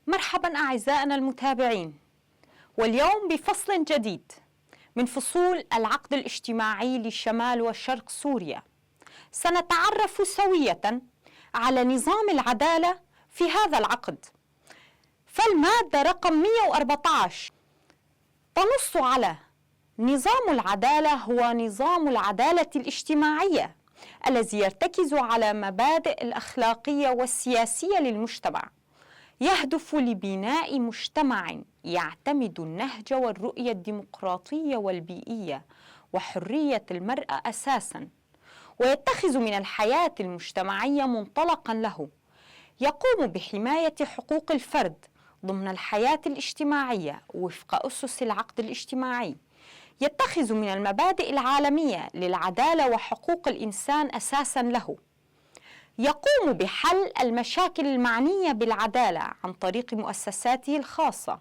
مرحبا أعزائنا المتابعين، واليوم بفصل جديد من فصول العقد الاجتماعي لشمال وشرق سوريا. سنتعرف سوية على نظام العدالة في هذا العقد. فالمادة رقم 114 تنص على نظام العدالة هو نظام العدالة الاجتماعية الذي يرتكز على مبادئ الأخلاقية والسياسية للمجتمع، يهدف لبناء مجتمع يعتمد النهج والرؤية الديمقراطية والبيئية وحرية المرأة أساساً، ويتخذ من الحياة المجتمعية منطلقاً له، يقوم بحماية حقوق الفرد ضمن الحياة الاجتماعية وفق أسس العقد الاجتماعي، يتخذ من المبادئ العالمية للعدالة وحقوق الإنسان أساساً له، يقوم بحل المشاكل المعنية بالعدالة عن طريق مؤسساته الخاصة،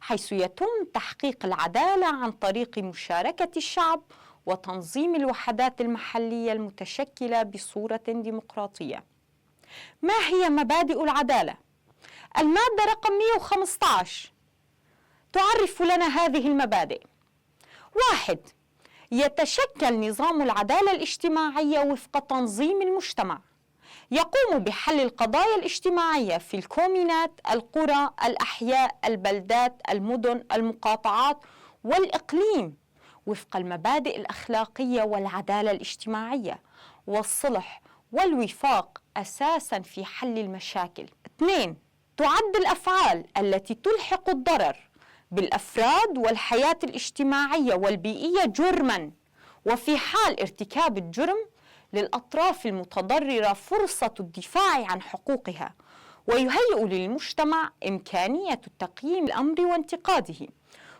حيث يتم تحقيق العدالة عن طريق مشاركة الشعب وتنظيم الوحدات المحلية المتشكلة بصورة ديمقراطية. ما هي مبادئ العدالة؟ المادة رقم 115 تعرف لنا هذه المبادئ. 1. يتشكل نظام العدالة الاجتماعية وفق تنظيم المجتمع، يقوم بحل القضايا الاجتماعية في الكومينات، القرى، الأحياء، البلدات، المدن، المقاطعات والإقليم وفق المبادئ الأخلاقية والعدالة الاجتماعية والصلح والوفاق أساساً في حل المشاكل. 2. تعد الأفعال التي تلحق الضرر بالأفراد والحياة الاجتماعية والبيئية جرماً، وفي حال ارتكاب الجرم للأطراف المتضررة فرصة الدفاع عن حقوقها، ويهيئ للمجتمع إمكانية تقييم الأمر وانتقاده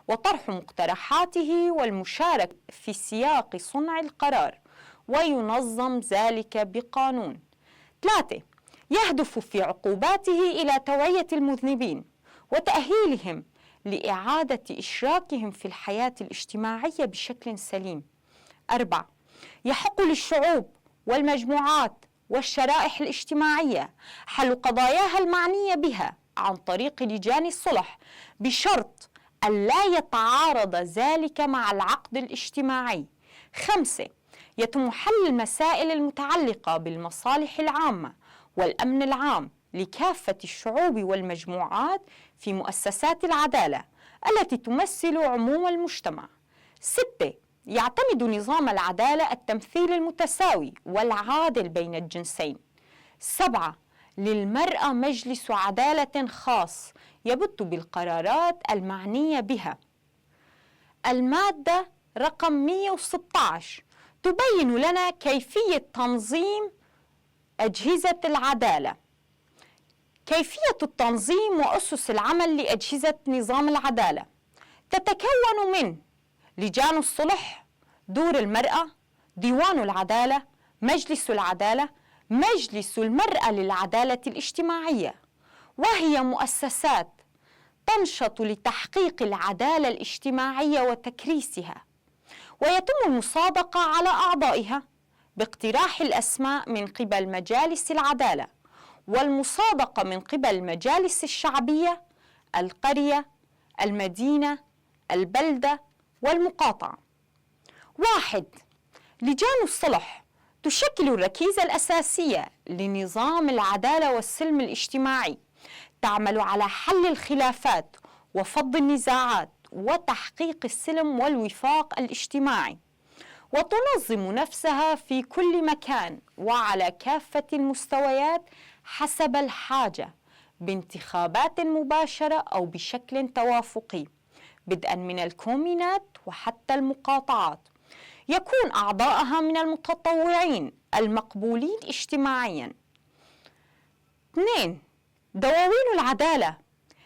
وطرح مقترحاته والمشاركة في سياق صنع القرار، وينظم ذلك بقانون. 3. يهدف في عقوباته إلى توعية المذنبين وتأهيلهم لإعادة إشراكهم في الحياة الاجتماعية بشكل سليم. 4. يحق للشعوب والمجموعات والشرائح الاجتماعية حل قضاياها المعنية بها عن طريق لجان الصلح بشرط أن لا يتعارض ذلك مع العقد الاجتماعي. 5. يتم حل المسائل المتعلقة بالمصالح العامة والأمن العام لكافة الشعوب والمجموعات في مؤسسات العدالة التي تمثل عموم المجتمع. 6. يعتمد نظام العدالة التمثيل المتساوي والعادل بين الجنسين. 7. للمرأة مجلس عدالة خاص يبت بالقرارات المعنية بها. المادة رقم 116 تبين لنا كيفية تنظيم أجهزة العدالة. كيفية التنظيم وأسس العمل لأجهزة نظام العدالة تتكون من لجان الصلح، دور المرأة، ديوان العدالة، مجلس العدالة، مجلس المرأة للعدالة الاجتماعية، وهي مؤسسات تنشط لتحقيق العدالة الاجتماعية وتكريسها، ويتم المصادقة على أعضائها باقتراح الأسماء من قبل مجالس العدالة، والمصادقة من قبل المجالس الشعبية، القرية، المدينة، البلدة والمقاطعة. 1. لجان الصلح تشكل الركيزة الأساسية لنظام العدالة والسلم الاجتماعي، تعمل على حل الخلافات وفض النزاعات وتحقيق السلم والوفاق الاجتماعي، وتنظم نفسها في كل مكان وعلى كافة المستويات حسب الحاجة بانتخابات مباشرة أو بشكل توافقي، بدءا من الكومينات وحتى المقاطعات. يكون أعضاءها من المتطوعين المقبولين اجتماعيا. 2. دواوين العدالة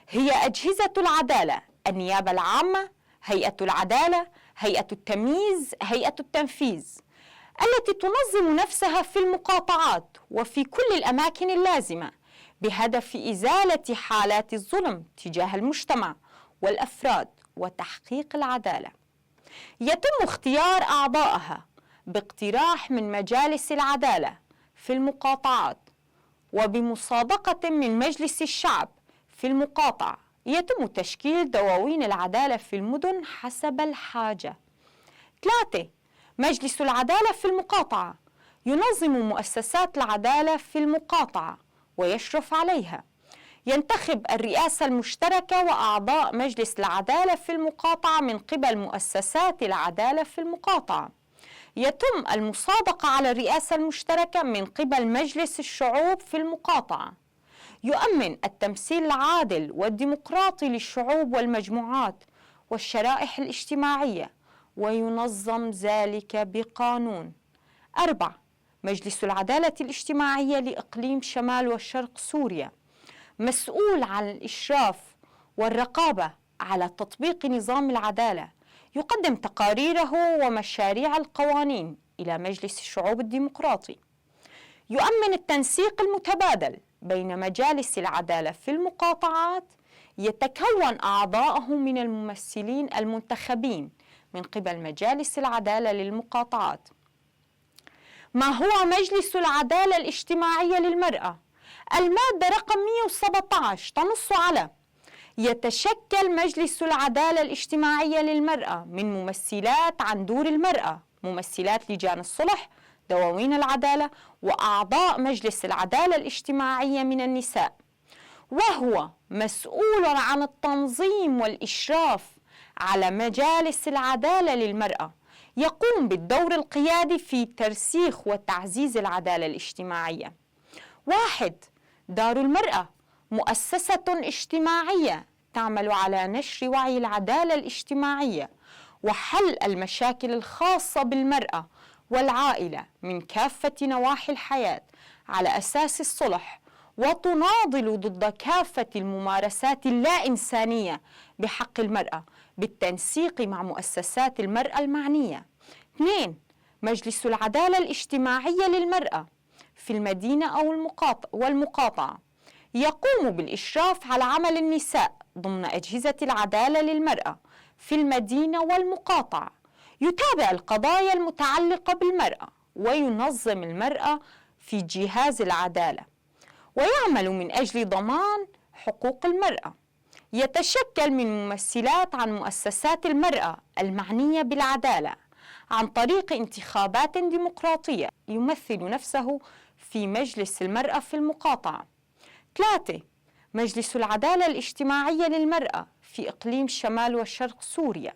هي أجهزة العدالة: النيابة العامة، هيئة العدالة، هيئة التمييز، هيئة التنفيذ، التي تنظم نفسها في المقاطعات وفي كل الأماكن اللازمة بهدف إزالة حالات الظلم تجاه المجتمع والأفراد وتحقيق العدالة. يتم اختيار أعضائها باقتراح من مجالس العدالة في المقاطعات وبمصادقة من مجلس الشعب في المقاطعة. يتم تشكيل دواوين العدالة في المدن حسب الحاجة. 3. مجلس العدالة في المقاطعة ينظم مؤسسات العدالة في المقاطعة ويشرف عليها. ينتخب الرئاسة المشتركة وأعضاء مجلس العدالة في المقاطعة من قبل مؤسسات العدالة في المقاطعة. يتم المصادقة على الرئاسة المشتركة من قبل مجلس الشعوب في المقاطعة. يؤمن التمثيل العادل والديمقراطي للشعوب والمجموعات والشرائح الاجتماعية وينظم ذلك بقانون. 4. مجلس العدالة الاجتماعية لإقليم شمال وشرق سوريا مسؤول عن الإشراف والرقابة على تطبيق نظام العدالة. يقدم تقاريره ومشاريع القوانين إلى مجلس الشعوب الديمقراطي. يؤمن التنسيق المتبادل بين مجالس العدالة في المقاطعات. يتكون أعضاءه من الممثلين المنتخبين من قبل مجالس العدالة للمقاطعات. ما هو مجلس العدالة الاجتماعية للمرأة؟ المادة رقم 117 تنص على: يتشكل مجلس العدالة الاجتماعية للمرأة من ممثلات عن دور المرأة، ممثلات لجان الصلح، دواوين العدالة، وأعضاء مجلس العدالة الاجتماعية من النساء، وهو مسؤول عن التنظيم والإشراف على مجالس العدالة للمرأة. يقوم بالدور القيادي في ترسيخ وتعزيز العدالة الاجتماعية. 1. دار المرأة مؤسسة اجتماعية تعمل على نشر وعي العدالة الاجتماعية وحل المشاكل الخاصة بالمرأة والعائلة من كافة نواحي الحياة على أساس الصلح، وتناضل ضد كافة الممارسات اللا إنسانية بحق المرأة بالتنسيق مع مؤسسات المرأة المعنية. 2. مجلس العدالة الاجتماعية للمرأة في المدينة أو والمقاطعة يقوم بالإشراف على عمل النساء ضمن أجهزة العدالة للمرأة في المدينة والمقاطعة. يتابع القضايا المتعلقة بالمرأة وينظم المرأة في جهاز العدالة ويعمل من أجل ضمان حقوق المرأة. يتشكل من ممثلات عن مؤسسات المرأة المعنية بالعدالة عن طريق انتخابات ديمقراطية. يمثل نفسه في مجلس المرأة في المقاطعة. 3. مجلس العدالة الاجتماعية للمرأة في إقليم شمال وشرق سوريا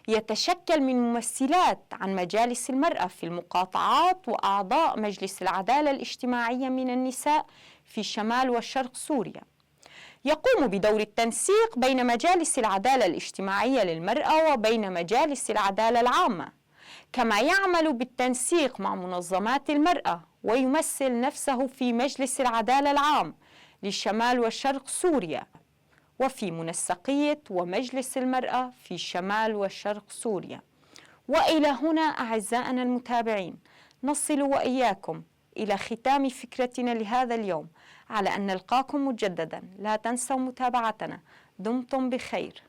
يتشكل من ممثلات عن مجالس المرأة في المقاطعات وأعضاء مجلس العدالة الاجتماعية من النساء في شمال وشرق سوريا. يقوم بدور التنسيق بين مجالس العدالة الاجتماعية للمرأة وبين مجالس العدالة العامة، كما يعمل بالتنسيق مع منظمات المرأة ويمثل نفسه في مجلس العدالة العام لشمال وشرق سوريا وفي منسقية ومجلس المرأة في شمال وشرق سوريا. وإلى هنا أعزائنا المتابعين نصل وإياكم إلى ختام فكرتنا لهذا اليوم، على أن نلقاكم مجددا. لا تنسوا متابعتنا. دمتم بخير.